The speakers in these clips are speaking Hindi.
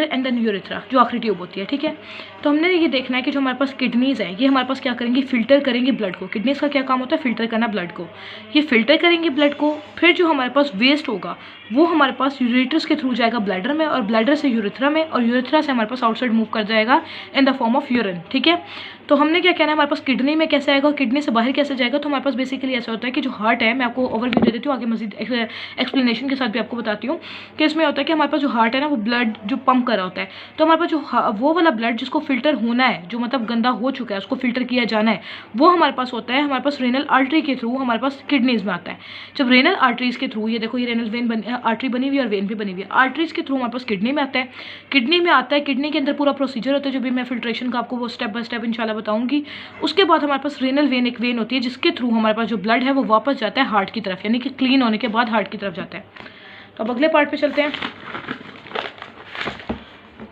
एंड देन यूरेथ्रा जो आखिरी ट्यूब होती है, ठीक है। तो हमने ये देखना है कि जो हमारे पास किडनीज़ है ये हमारे पास क्या करेंगी, फ़िल्टर करेंगी ब्लड को। किडनीज़ का क्या काम होता है, फ़िल्टर करना ब्लड को। ये फ़िल्टर करेंगी ब्लड को, फिर जो हमारे पास वेस्ट होगा वो हमारे पास यूरेटर्स के थ्रू जाएगा ब्लैडर में, और ब्लैडर से यूरेथ्रा में, और यूरेथ्रा से हमारे पास आउटसाइड मूव कर जाएगा in the form of urine, ठीक है। तो हमने क्या कहना है, हमारे पास किडनी में कैसे आएगा और किडनी से बाहर कैसे जाएगा। तो हमारे पास बेसिकली ऐसा होता है कि जो हार्ट है, मैं आपको ओवरव्यू दे देती हूँ, आगे मजीद एक्सप्लेनेशन के साथ भी आपको बताती हूँ कि इसमें होता है कि हमारे पास जो हार्ट है ना वो ब्लड जो पंप कर रहा होता है। तो हमारे पास जो वो वाला ब्लड जिसको फिल्टर होना है, जो मतलब गंदा हो चुका है उसको फिल्टर किया जाना है, वो हमारे पास होता है हमारे पास रेनल आर्टरी के थ्रू हमारे पास किडनीज में आता है। जब रेनल आर्टरीज के थ्रू, ये देखो ये रेनल वेन आर्टरी बनी हुई है और वेन भी बनी हुई है, आर्टरीज के थ्रू हमारे पास किडनी में आता है। किडनी में आता है, किडनी के अंदर पूरा प्रोसीजर होता है जो भी मैं फिल्ट्रेशन का आपको वो स्टेप बाय स्टेप इंशाल्लाह बताऊंगी। उसके बाद हमारे पास रेनल वेन, एक वेन होती है जिसके थ्रू हमारे पास जो ब्लड है वो वापस जाता है हार्ट की तरफ, यानी कि क्लीन होने के बाद हार्ट की तरफ जाता है। तो अब अगले पार्ट पे चलते हैं।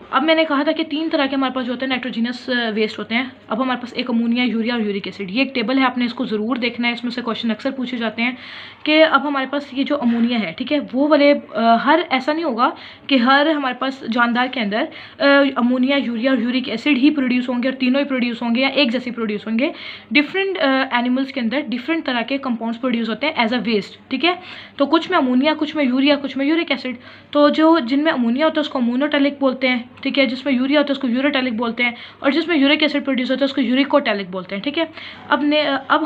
अब मैंने कहा था कि 3 तरह के हमारे पास जो होते हैं नाइट्रोजिनस वेस्ट होते हैं। अब हमारे पास एक अमोनिया, यूरिया और यूरिक एसिड, ये एक टेबल है, आपने इसको ज़रूर देखना है, इसमें से क्वेश्चन अक्सर पूछे जाते हैं कि अब हमारे पास ये जो अमोनिया है, ठीक है, वो वाले हर ऐसा नहीं होगा कि हर हमारे पास जानदार के अंदर अमोनिया, यूरिया और यूरिक एसिड ही प्रोड्यूस होंगे और तीनों ही प्रोड्यूस होंगे या एक जैसे प्रोड्यूस होंगे। डिफरेंट एनिमल्स के अंदर डिफरेंट तरह के कंपाउंड्स प्रोड्यूस होते हैं एज अ वेस्ट, ठीक है। तो कुछ में अमोनिया, कुछ में यूरिया, कुछ में यूरिक एसिड। तो जो जिनमें अमोनिया होता है उसको अमोनोटैलिक बोलते हैं, ठीक है, जिसमें यूरिया होता है उसको यूरोटैलिक बोलते हैं, और जिसमें यूरिक एसिड प्रोड्यूस होता है उसको यूरिकोटैलिक बोलते हैं, ठीक है। अब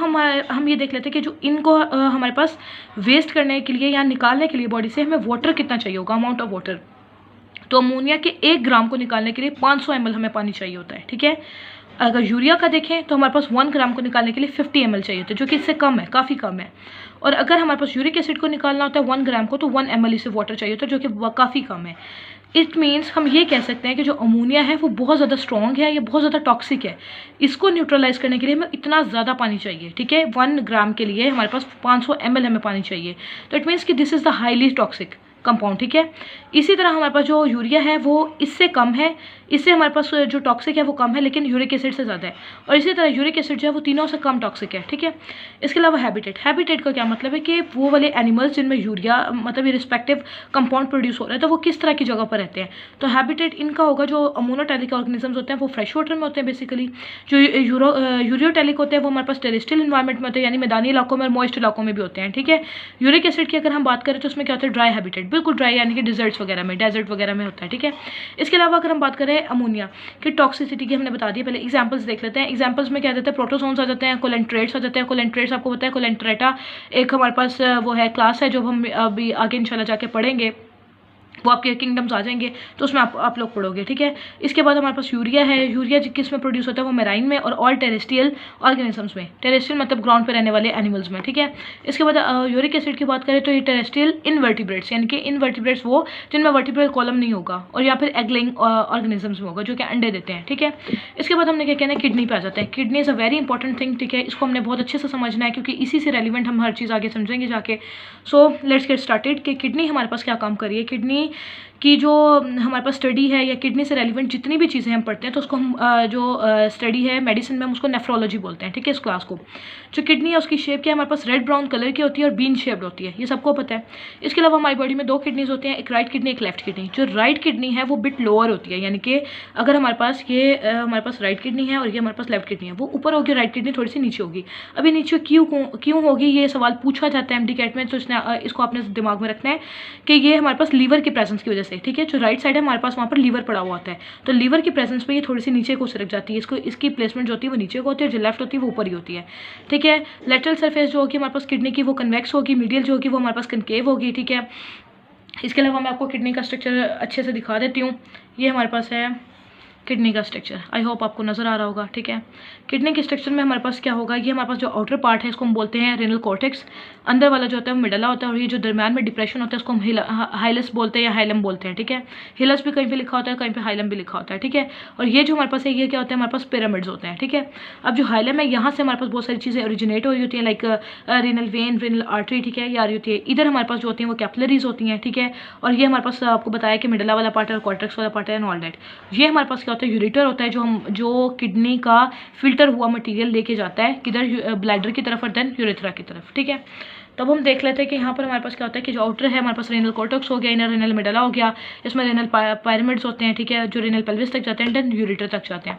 हम ये देख लेते हैं कि जो इनको हमारे पास वेस्ट करने के लिए या निकालने के लिए बॉडी से हमें वाटर कितना चाहिए होगा, अमाउंट ऑफ वाटर। तो अमोनिया के 1 ग्राम को निकालने के लिए 500 ml हमें पानी चाहिए होता है, ठीक है। अगर यूरिया का देखें तो हमारे पास 1 ग्राम को निकालने के लिए 50 ml चाहिए होता है, जो कि इससे कम है, काफ़ी कम है। और अगर हमारे पास यूरिक एसिड को निकालना होता है 1 ग्राम को, तो 1 ml से वाटर चाहिए होता है, जो कि काफ़ी कम है। इट मीन्स हम ये कह सकते हैं कि जो अमोनिया है वो बहुत ज़्यादा स्ट्रॉन्ग है, ये बहुत ज़्यादा टॉक्सिक है। इसको न्यूट्रलाइज करने के लिए हमें इतना ज़्यादा पानी चाहिए, ठीक है। 1 ग्राम के लिए हमारे पास 500 ml हमें पानी चाहिए। तो इट मीन्स कि this is the highly toxic compound, ठीक है। इसी तरह हमारे पास जो यूरिया है वो इससे कम है, इससे हमारे पास जो टॉक्सिक है वो कम है, लेकिन यूरिक एसिड से ज़्यादा है। और इसी तरह यूरिक एसिड जो है वो तीनों से कम टॉक्सिक है, ठीक है। इसके अलावा हैबिटेट का क्या मतलब है कि वो वाले एनिमल्स जिनमें यूरिया मतलब ये रिस्पेक्टिव कंपाउंड प्रोड्यूस हो रहा है, तो वो किस तरह की जगह पर रहते हैं। तो हैबिटेट इनका होगा, जो अमोनोटैलिक ऑर्गेनिजम्स होते हैं वो फ्रेश वाटर में होते हैं बेसिकली। जो यूरियोटैलिक होते हैं वो हमारे पास टेरेस्ट्रियल इन्वायरमेंट में होते हैं, यानी मैदानी इलाकों में और मॉइस्ट इलाकों में भी होते हैं, ठीक है। यूरिक एसिड की अगर हम बात करें तो उसमें क्या होता है, ड्राई हैबिटेट, बिल्कुल ड्राई, यानी कि डिजर्ट्स वगैरह में, डेजर्ट वगैरह में होता है, ठीक है। इसके अलावा अगर हम बात करें अमोनिया की टॉक्सिसिटी की, हमने बता दी, पहले एग्जांपल्स देख लेते हैं। एग्जांपल्स में क्या देते हैं, प्रोटोजोन्स आ जाते हैं, कोलेंट्रेट्स आ जाते हैं। कोलेंट्रेट्स आपको पता है, कोलेंट्रेटा एक हमारे पास वो है क्लास है जो हम अभी आगे इंशाल्लाह जाके पढ़ेंगे, वो आपके किंगडम्स आ जाएंगे तो उसमें आप लोग पढ़ोगे, ठीक है। इसके बाद हमारे पास यूरिया है। यूरिया किस में प्रोड्यूस होता है, वो मेराइन में और ऑल टेरेस्ट्रियल ऑर्गेनिजम्स में। टेरेस्ट्रियल मतलब ग्राउंड पे रहने वाले एनिमल्स में, ठीक है। इसके बाद यूरिक एसिड की बात करें तो ये टेरेस्ट्रियल इनवर्टिब्रेट्स, यानी कि इनवर्टिब्रेट्स वो जिनमें वर्टिब्रल कॉलम नहीं होगा, और या फिर एग लेइंग ऑर्गेनिजम्स में होगा जो कि अंडे देते हैं, ठीक है। इसके बाद हमने क्या कहना है, किडनी पे आ जाते हैं। Kidney is a very important thing, ठीक है। इसको हमने बहुत अच्छे से समझना है क्योंकि इसी से रेलिवेंट हम हर चीज़ आगे समझेंगे जाके। सो लेट्स गेट स्टार्टेड कि किडनी हमारे पास क्या काम कर रही है। किडनी की जो हमारे पास स्टडी है या किडनी से रेलिवेंट जितनी भी चीज़ें हम पढ़ते हैं तो उसको हम जो स्टडी है मेडिसिन में हम उसको नेफ्रोलॉजी बोलते हैं, ठीक है, इस क्लास को। जो किडनी है उसकी शेप क्या है, हमारे पास रेड ब्राउन कलर की होती है और बीन शेप्ड होती है, ये सबको पता है। इसके अलावा हमारी बॉडी में 2 किडनीज होती हैं, एक राइट किडनी एक लेफ्ट किडनी। जो राइट किडनी है वो बिट लोअर होती है, यानी कि अगर हमारे पास हमारे पास राइट किडनी है और ये हमारे पास लेफ्ट किडनी है, वो ऊपर होगी, राइट किडनी थोड़ी सी नीचे होगी। अभी नीचे क्यों होगी, ये सवाल पूछा जाता है MD कैट में, तो इसको आपने दिमाग में रखना है कि ये हमारे पास लीवर की प्रेजेंस की वजह से, ठीक है। जो राइट साइड है हमारे पास वहाँ पर लीवर पड़ा हुआ होता है, तो लीवर की प्रेजेंस पे ये थोड़ी सी नीचे को सरक जाती है। इसकी प्लेसमेंट जो होती है वो नीचे को होती है, जो लेफ्ट होती है वो ऊपर ही होती है, ठीक है। लेटरल सरफेस जो होगी हमारे पास किडनी की वो कन्वेक्स होगी, मीडियल जो होगी वो हमारे पास कनकेव होगी, ठीक है। इसके अलावा मैं आपको किडनी का स्ट्रक्चर अच्छे से दिखा देती हूँ। ये हमारे पास है किडनी का स्ट्रक्चर, आई होप आपको नज़र आ रहा होगा, ठीक है। किडनी के स्ट्रक्चर में हमारे पास क्या होगा, ये हमारे पास जो आउटर पार्ट है इसको हम बोलते हैं रेनल कॉर्टेक्स। अंदर वाला जो होता है वो मिडला होता है, और ये जो दरम्यान में डिप्रेशन होता है उसको हम हाइलस बोलते हैं या हाइलम बोलते हैं, ठीक है। हिलस भी कहीं पे लिखा होता है, कहीं पे हाइलम भी लिखा होता है, ठीक है। और ये जो हमारे पास है ये क्या होता है, हमारे पास पिरामिड्स होते हैं, ठीक है। अब जो हाइलम है यहाँ से हमारे पास बहुत सारी चीज़ें ओरिजिनेट हो रही होती हैं, like renal vein, renal artery, ठीक है, ये आ रही होती है। इधर हमारे पास जो होती हैं वो कैपिलरीज होती हैं, ठीक है। और ये हमारे पास आपको बताया कि मिडला वाला पार्ट है और कॉर्टेक्स वाला पार्ट है एंड ऑल दैट। ये हमारे पास क्या होता है, यूरेटर होता है, जो किडनी का फिल्टर हुआ मटेरियल लेके जाता है किधर, ब्लैडर की तरफ और देन यूरेथ्रा की तरफ, ठीक है। तो अब हम देख लेते हैं कि यहाँ पर हमारे पास क्या होता है कि जो आउटर है हमारे पास रेनल कॉर्टेक्स हो गया, इनर रेनल मेडुला हो गया, इसमें रेनल पायरामिड्स होते हैं, ठीक है, जो रेनल पेल्विस तक जाते हैं, देन यूरेटर तक जाते हैं।